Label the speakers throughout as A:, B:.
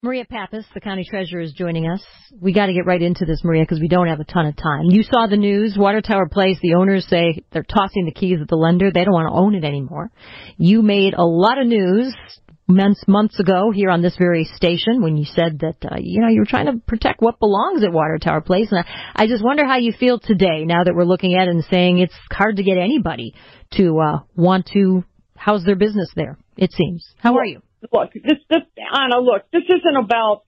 A: Maria Pappas, the county treasurer, is joining us. We got to get right into this, Maria, because we don't have a ton of time. You saw the news. Water Tower Place, the owners say they're tossing the keys at the lender. They don't want to own it anymore. You made a lot of news months ago here on this very station when you said that, you were trying to protect what belongs at Water Tower Place. And I just wonder how you feel today now that we're looking at it and saying it's hard to get anybody to want to house their business there, it seems. How are you?
B: Look, Anna, this isn't about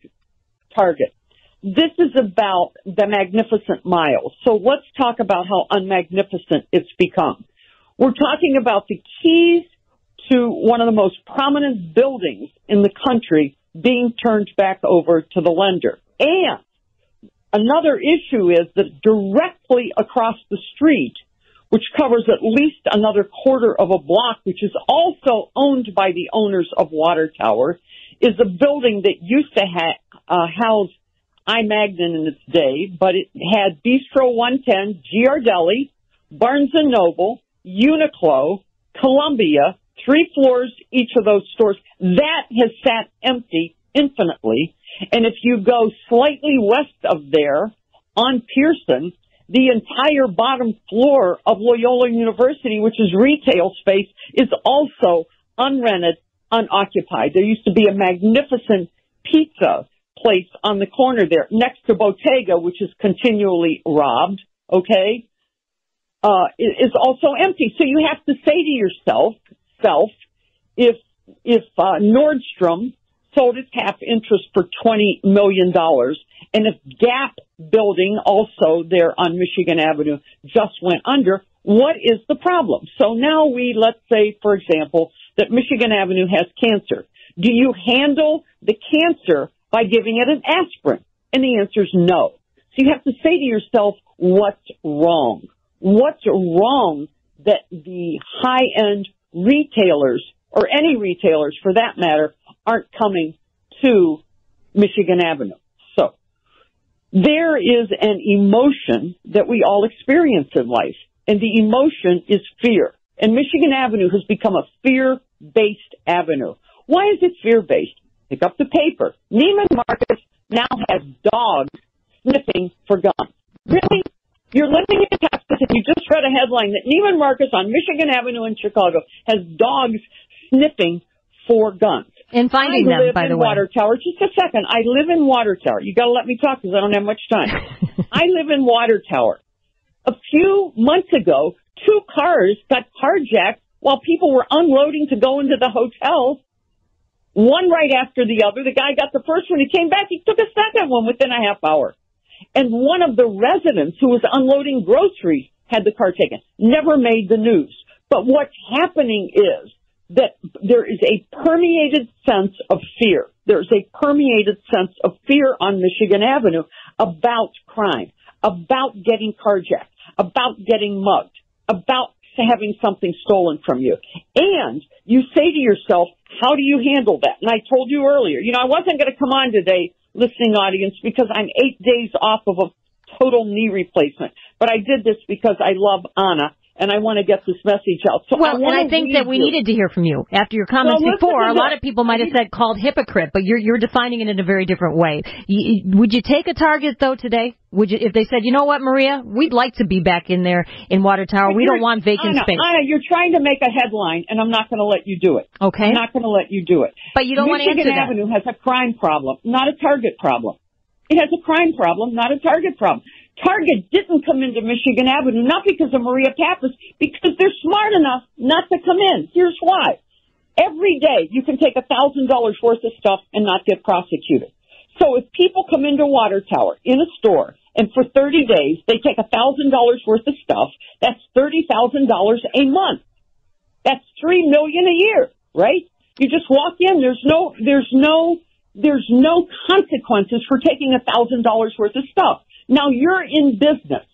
B: Target. This is about the Magnificent Mile. So let's talk about how unmagnificent it's become. We're talking about the keys to one of the most prominent buildings in the country being turned back over to the lender. And another issue is that directly across the street, which covers at least another quarter of a block, which is also owned by the owners of Water Tower, is a building that used to house iMagnin in its day, but it had Bistro 110, Giardelli, Barnes & Noble, Uniqlo, Columbia, 3 floors each of those stores. That has sat empty infinitely. And if you go slightly west of there on Pearson, the entire bottom floor of Loyola University, which is retail space, is also unrented, unoccupied. There used to be a magnificent pizza place on the corner there next to Bottega, which is continually robbed, okay, is also empty. So you have to say to yourself, if Nordstrom sold its half interest for $20 million, and if Gap building also there on Michigan Avenue just went under, what is the problem? So now let's say, for example, that Michigan Avenue has cancer. Do you handle the cancer by giving it an aspirin? And the answer is no. So you have to say to yourself, what's wrong? What's wrong that the high-end retailers, or any retailers for that matter, aren't coming to Michigan Avenue? So there is an emotion that we all experience in life, and the emotion is fear. And Michigan Avenue has become a fear-based avenue. Why is it fear-based? Pick up the paper. Neiman Marcus now has dogs sniffing for guns. Really? You're living in Texas and you just read a headline that Neiman Marcus on Michigan Avenue in Chicago has dogs sniffing for guns.
A: And finding them, by the way.
B: I live in Water Tower. Just a second. I live in Water Tower. You got to let me talk because I don't have much time. I live in Water Tower. A few months ago, 2 cars got carjacked while people were unloading to go into the hotel. One right after the other. The guy got the first one. He came back. He took a second one within a half hour. And one of the residents who was unloading groceries had the car taken. Never made the news. But what's happening is that there is a permeated sense of fear. There's a permeated sense of fear on Michigan Avenue about crime, about getting carjacked, about getting mugged, about having something stolen from you. And you say to yourself, how do you handle that? And I told you earlier, I wasn't going to come on today, listening audience, because I'm 8 days off of a total knee replacement. But I did this because I love Anna, and I want to get this message out. So
A: I think that we needed to hear from you after your comments before. A lot of people might have said called hypocrite, but you're defining it in a very different way. Would you take a Target, though, today? Would you, if they said, you know what, Maria, we'd like to be back in there in Water Tower. We don't want vacant space.
B: Anna, you're trying to make a headline, and I'm not going to let you do it.
A: Okay.
B: I'm not going to let you do it.
A: But you don't want to answer that.
B: Michigan Avenue has a crime problem, not a Target problem. It has a crime problem, not a Target problem. Target didn't come into Michigan Avenue, not because of Maria Pappas, because they're smart enough not to come in. Here's why. Every day you can take $1,000 worth of stuff and not get prosecuted. So if people come into Water Tower in a store and for 30 days they take $1,000 worth of stuff, that's $30,000 a month. That's $3 million a year, right? You just walk in. There's no consequences for taking $1,000 worth of stuff. Now you're in business.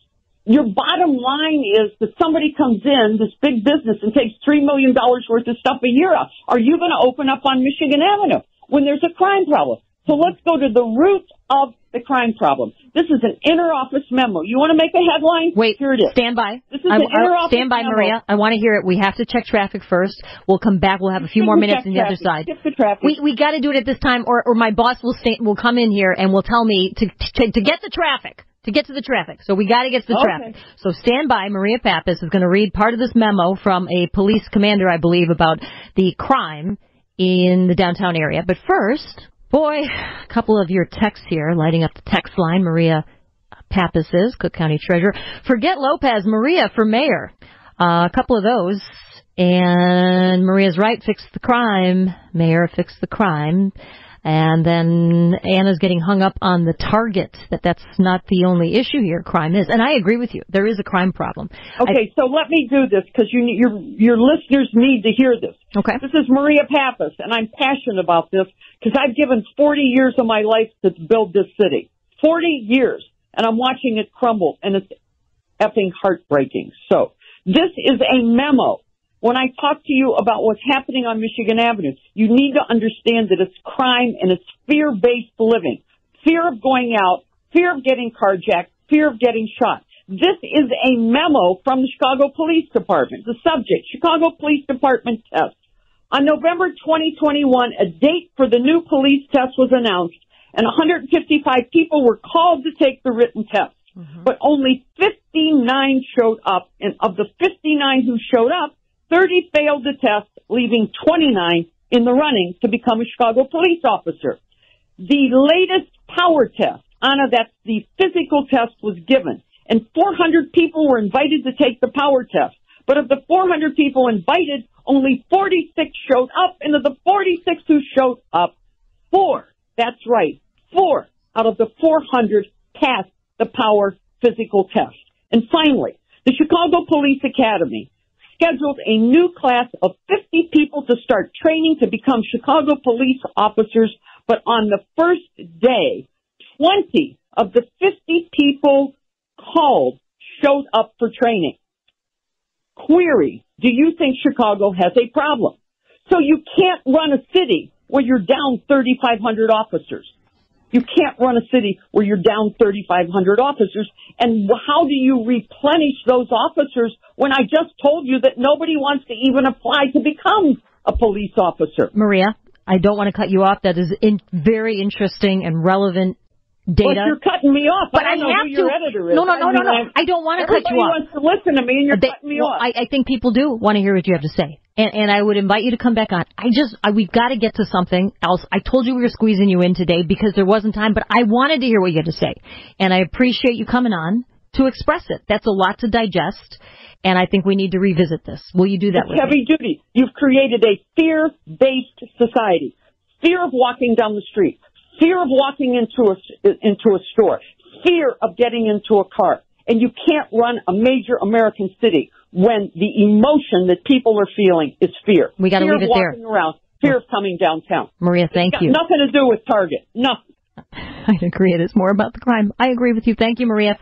B: Your bottom line is that somebody comes in, this big business, and takes $3 million worth of stuff a year. Are you going to open up on Michigan Avenue when there's a crime problem? So let's go to the root of the crime problem. This is an inter-office memo. You want to make a headline?
A: Wait,
B: here it is.
A: Stand by.
B: This is an inter-office
A: stand by,
B: memo.
A: Maria. I want to hear it. We have to check traffic first. We'll come back. We'll have a few more minutes on the other side.
B: Skip the traffic.
A: We got to do it at this time, or my boss will come in here and will tell me to get the traffic. To get to the traffic. So we got to get to the traffic. So stand by. Maria Pappas is going to read part of this memo from a police commander, I believe, about the crime in the downtown area. But first, boy, a couple of your texts here lighting up the text line. Maria Pappas is Cook County Treasurer. Forget Lopez, Maria for mayor. A couple of those. And Maria's right, fix the crime. Mayor, fix the crime. And then Anna's getting hung up on the target, that's not the only issue here. Crime is. And I agree with you. There is a crime problem.
B: Okay, so let me do this because your listeners need to hear this.
A: Okay.
B: This is Maria Pappas, and I'm passionate about this because I've given 40 years of my life to build this city. 40 years. And I'm watching it crumble, and it's effing heartbreaking. So this is a memo. When I talk to you about what's happening on Michigan Avenue, you need to understand that it's crime and it's fear-based living. Fear of going out, fear of getting carjacked, fear of getting shot. This is a memo from the Chicago Police Department. The subject, Chicago Police Department test. On November 2021, a date for the new police test was announced, and 155 people were called to take the written test. Mm-hmm. But only 59 showed up, and of the 59 who showed up, 30 failed the test, leaving 29 in the running to become a Chicago police officer. The latest power test, Anna, that's the physical test, was given, and 400 people were invited to take the power test. But of the 400 people invited, only 46 showed up, and of the 46 who showed up, 4 out of the 400 passed the power physical test. And finally, the Chicago Police Academy scheduled a new class of 50 people to start training to become Chicago police officers, but on the first day, 20 of the 50 people called showed up for training. Query, do you think Chicago has a problem? So you can't run a city where you're down 3,500 officers. You can't run a city where you're down 3,500 officers. And how do you replenish those officers when I just told you that nobody wants to even apply to become a police officer?
A: Maria, I don't want to cut you off. That is very interesting and relevant data.
B: But you're cutting me off.
A: But
B: I don't know who your editor is.
A: No. I don't want to cut you off.
B: Everybody wants to listen to me, and you're cutting me off.
A: I think people do want to hear what you have to say. And I would invite you to come back on. We've got to get to something else. I told you we were squeezing you in today because there wasn't time, but I wanted to hear what you had to say. And I appreciate you coming on to express it. That's a lot to digest, and I think we need to revisit this. Will you do that?
B: It's heavy duty. You've created a fear-based society. Fear of walking down the street. Fear of walking into a store. Fear of getting into a car. And you can't run a major American city when the emotion that people are feeling is fear.
A: We got to leave it there.
B: Fear of walking around. Fear of coming downtown.
A: Maria, thank you.
B: Nothing to do with Target. Nothing.
A: I agree. It is more about the crime. I agree with you. Thank you, Maria.